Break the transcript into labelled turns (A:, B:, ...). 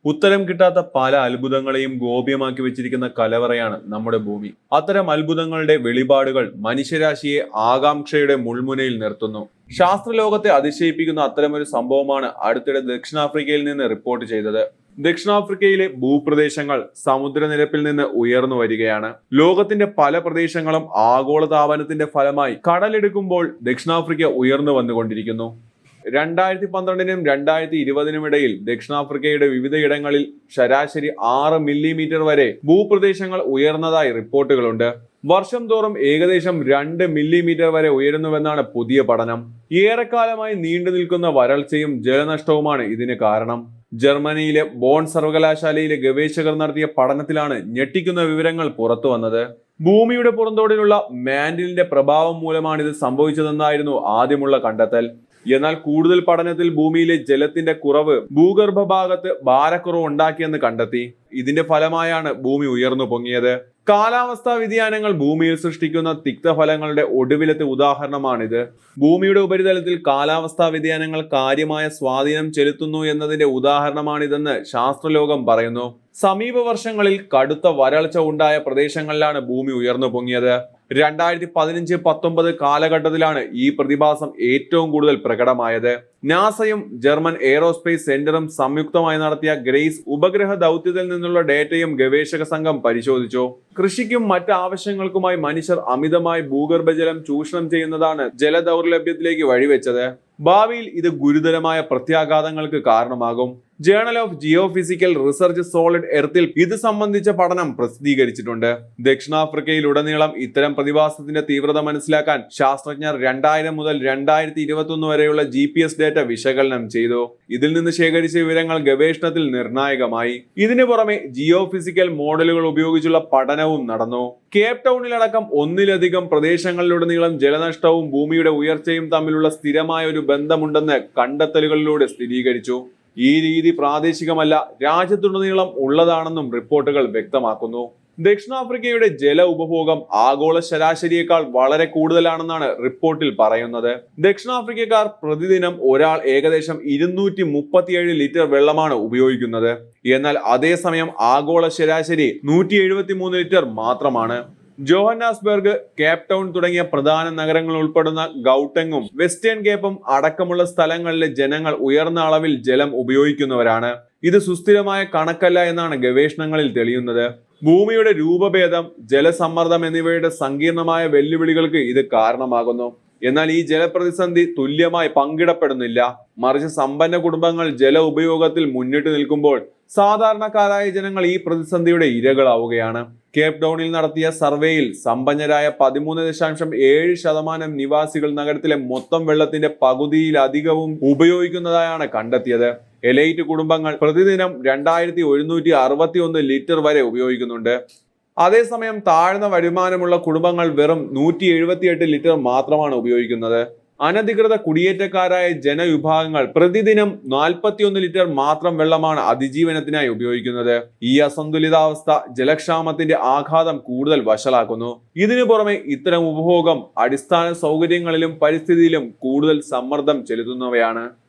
A: ഉത്തരം കിട്ടാത്ത പല അത്ഭുതങ്ങളെയും ഗോപ്യമാക്കി വെച്ചിരിക്കുന്ന കലവറയാണ് നമ്മുടെ ഭൂമി. അത്തരം അത്ഭുതങ്ങളുടെ വെളിപാടുകൾ മനുഷ്യരാശിയെ ആകാംക്ഷയുടെ മുൾമുനയിൽ നിർത്തുന്നു. ശാസ്ത്രലോകത്തെ അതിശയിപ്പിക്കുന്ന അത്തരമൊരു സംഭവമാണ് അടുത്തിടെ ദക്ഷിണാഫ്രിക്കയിൽ നിന്ന് റിപ്പോർട്ട് ചെയ്തത്. ദക്ഷിണാഫ്രിക്കയിലെ ഭൂപ്രദേശങ്ങൾ സമുദ്രനിരപ്പിൽ നിന്ന് ഉയർന്നു വരികയാണ്. ലോകത്തിന്റെ പല പ്രദേശങ്ങളും ആഗോളതാപനത്തിന്റെ ഫലമായി കടലെടുക്കുമ്പോൾ ദക്ഷിണാഫ്രിക്ക ഉയർന്നു വന്നുകൊണ്ടിരിക്കുന്നു. 2012-നും 2020-നും ഇടയിൽ ദക്ഷിണാഫ്രിക്കയുടെ വിവിധയിടങ്ങളിൽ ശരാശരി 6 മില്ലിമീറ്റർ വരെ ഭൂപ്രദേശങ്ങൾ ഉയർന്നതായി റിപ്പോർട്ടുകളുണ്ട്. വർഷം തോറും ഏകദേശം 2 മില്ലിമീറ്റർ വരെ ഉയരുന്നുവെന്നാണ് പുതിയ പഠനം. ഏറെക്കാലമായി നീണ്ടു നിൽക്കുന്ന വരൾച്ചയും ജലനഷ്ടവുമാണ് ഇതിന് കാരണം. ജർമ്മനിയിലെ ബോൺ സർവകലാശാലയിലെ ഗവേഷകർ നടത്തിയ പഠനത്തിലാണ് ഞെട്ടിക്കുന്ന വിവരങ്ങൾ പുറത്തു വന്നത്. ഭൂമിയുടെ പുറന്തോടിലുള്ള മാന്റിലിന്റെ പ്രഭാവം മൂലമാണ് ഇത് സംഭവിച്ചതെന്നായിരുന്നു ആദ്യമുള്ള കണ്ടെത്തൽ. എന്നാൽ കൂടുതൽ പഠനത്തിൽ ഭൂമിയിലെ ജലത്തിന്റെ കുറവ് ഭൂഗർഭ ഭാഗത്ത് ഭാരക്കുറവ് ഉണ്ടാക്കിയെന്ന് കണ്ടെത്തി. ഇതിന്റെ ഫലമായാണ് ഭൂമി ഉയർന്നു പൊങ്ങിയത്. കാലാവസ്ഥാ വ്യതിയാനങ്ങൾ ഭൂമിയിൽ സൃഷ്ടിക്കുന്ന തിക്തഫലങ്ങളുടെ ഒടുവിലത്തെ ഉദാഹരണമാണിത്. ഭൂമിയുടെ ഉപരിതലത്തിൽ കാലാവസ്ഥാ വ്യതിയാനങ്ങൾ കാര്യമായ സ്വാധീനം ചെലുത്തുന്നു എന്നതിന്റെ ഉദാഹരണമാണിതെന്ന് ശാസ്ത്രലോകം പറയുന്നു. സമീപ വർഷങ്ങളിൽ കടുത്ത വരൾച്ച ഉണ്ടായ പ്രദേശങ്ങളിലാണ് ഭൂമി ഉയർന്നു പൊങ്ങിയത്. 2015-19 കാലഘട്ടത്തിലാണ് ഈ പ്രതിഭാസം ഏറ്റവും കൂടുതൽ പ്രകടമായത്. നാസയും ജർമ്മൻ എയ്റോസ്പേസ് സെന്ററും സംയുക്തമായി നടത്തിയ ഗ്രേസ് ഉപഗ്രഹ ദൗത്യത്തിൽ നിന്നുള്ള ഡേറ്റയും ഗവേഷക സംഘം പരിശോധിച്ചു. കൃഷിക്കും മറ്റ് ആവശ്യങ്ങൾക്കുമായി മനുഷ്യർ അമിതമായി ഭൂഗർഭജലം ചൂഷണം ചെയ്യുന്നതാണ് ജലദൗർലഭ്യത്തിലേക്ക് വഴിവെച്ചത്. ഭാവിയിൽ ഇത് ഗുരുതരമായ പ്രത്യാഘാതങ്ങൾക്ക് കാരണമാകും. Journal of Geophysical Research Solid എർത്തിൽ ഇത് സംബന്ധിച്ച പഠനം പ്രസിദ്ധീകരിച്ചിട്ടുണ്ട്. ദക്ഷിണാഫ്രിക്കയിലുടനീളം ഇത്തരം പ്രതിഭാസത്തിന്റെ തീവ്രത മനസ്സിലാക്കാൻ ശാസ്ത്രജ്ഞർ 2000 മുതൽ 2021 വരെയുള്ള GPS ഡേറ്റ വിശകലനം ചെയ്തു. ഇതിൽ നിന്ന് ശേഖരിച്ച വിവരങ്ങൾ ഗവേഷണത്തിൽ നിർണായകമായി. ഇതിനു പുറമെ ജിയോഫിസിക്കൽ മോഡലുകൾ ഉപയോഗിച്ചുള്ള പഠനവും നടന്നു. കേപ്പ് ടൗണിലടക്കം ഒന്നിലധികം പ്രദേശങ്ങളിലുടനീളം ജലനഷ്ടവും ഭൂമിയുടെ ഉയർച്ചയും തമ്മിലുള്ള സ്ഥിരമായ ഒരു ബന്ധമുണ്ടെന്ന് കണ്ടെത്തലുകളിലൂടെ സ്ഥിരീകരിച്ചു. ഈ രീതി പ്രാദേശികമല്ല, രാജ്യത്തുടനീളം ഉള്ളതാണെന്നും റിപ്പോർട്ടുകൾ വ്യക്തമാക്കുന്നു. ദക്ഷിണാഫ്രിക്കയുടെ ജല ഉപഭോഗം ആഗോള ശരാശരിയേക്കാൾ വളരെ കൂടുതലാണെന്നാണ് റിപ്പോർട്ടിൽ പറയുന്നത്. ദക്ഷിണാഫ്രിക്കക്കാർ പ്രതിദിനം ഒരാൾ ഏകദേശം 237 ലിറ്റർ വെള്ളമാണ് ഉപയോഗിക്കുന്നത്. എന്നാൽ അതേസമയം ആഗോള ശരാശരി 173 ലിറ്റർ മാത്രമാണ്. ജോഹന്നാസ്ബർഗ്, കേപ്പ് ടൗൺ തുടങ്ങിയ പ്രധാന നഗരങ്ങൾ ഉൾപ്പെടുന്ന ഗൗട്ടെങ്ങും വെസ്റ്റേൺ കേപ്പും അടക്കമുള്ള സ്ഥലങ്ങളിലെ ജനങ്ങൾ ഉയർന്ന അളവിൽ ജലം ഉപയോഗിക്കുന്നവരാണ്. ഇത് സുസ്ഥിരമായ കണക്കല്ല എന്നാണ് ഗവേഷണങ്ങളിൽ തെളിയുന്നത്. ഭൂമിയുടെ രൂപഭേദം, ജലസമ്മർദ്ദം എന്നിവയുടെ സങ്കീർണമായ വെല്ലുവിളികൾക്ക് ഇത് കാരണമാകുന്നു. എന്നാൽ ഈ ജലപ്രതിസന്ധി തുല്യമായി പങ്കിടപ്പെടുന്നില്ല. മറിച്ച് സമ്പന്ന കുടുംബങ്ങൾ ജല ഉപയോഗത്തിൽ മുന്നിട്ട് നിൽക്കുമ്പോൾ സാധാരണക്കാരായ ജനങ്ങൾ ഈ പ്രതിസന്ധിയുടെ ഇരകളാവുകയാണ്. കേപ്പ് ടൗണിൽ നടത്തിയ സർവേയിൽ സമ്പന്നരായ 13.7% നിവാസികൾ നഗരത്തിലെ മൊത്തം വെള്ളത്തിന്റെ പകുതിയിലധികവും ഉപയോഗിക്കുന്നതായാണ് കണ്ടെത്തിയത്. എലൈറ്റ് കുടുംബങ്ങൾ പ്രതിദിനം 2161 ലിറ്റർ വരെ ഉപയോഗിക്കുന്നുണ്ട്. അതേസമയം താഴ്ന്ന വരുമാനമുള്ള കുടുംബങ്ങൾ വെറും 178 ലിറ്റർ മാത്രമാണ് ഉപയോഗിക്കുന്നത്. അനധികൃത കുടിയേറ്റക്കാരായ ജനവിഭാഗങ്ങൾ പ്രതിദിനം 41 ലിറ്റർ മാത്രം വെള്ളമാണ് അതിജീവനത്തിനായി ഉപയോഗിക്കുന്നത്. ഈ അസന്തുലിതാവസ്ഥ ജലക്ഷാമത്തിന്റെ ആഘാതം കൂടുതൽ വഷളാക്കുന്നു. ഇതിനു പുറമെ ഇത്തരം ഉപഭോഗം അടിസ്ഥാന സൗകര്യങ്ങളിലും പരിസ്ഥിതിയിലും കൂടുതൽ സമ്മർദ്ദം ചെലുത്തുന്നവയാണ്.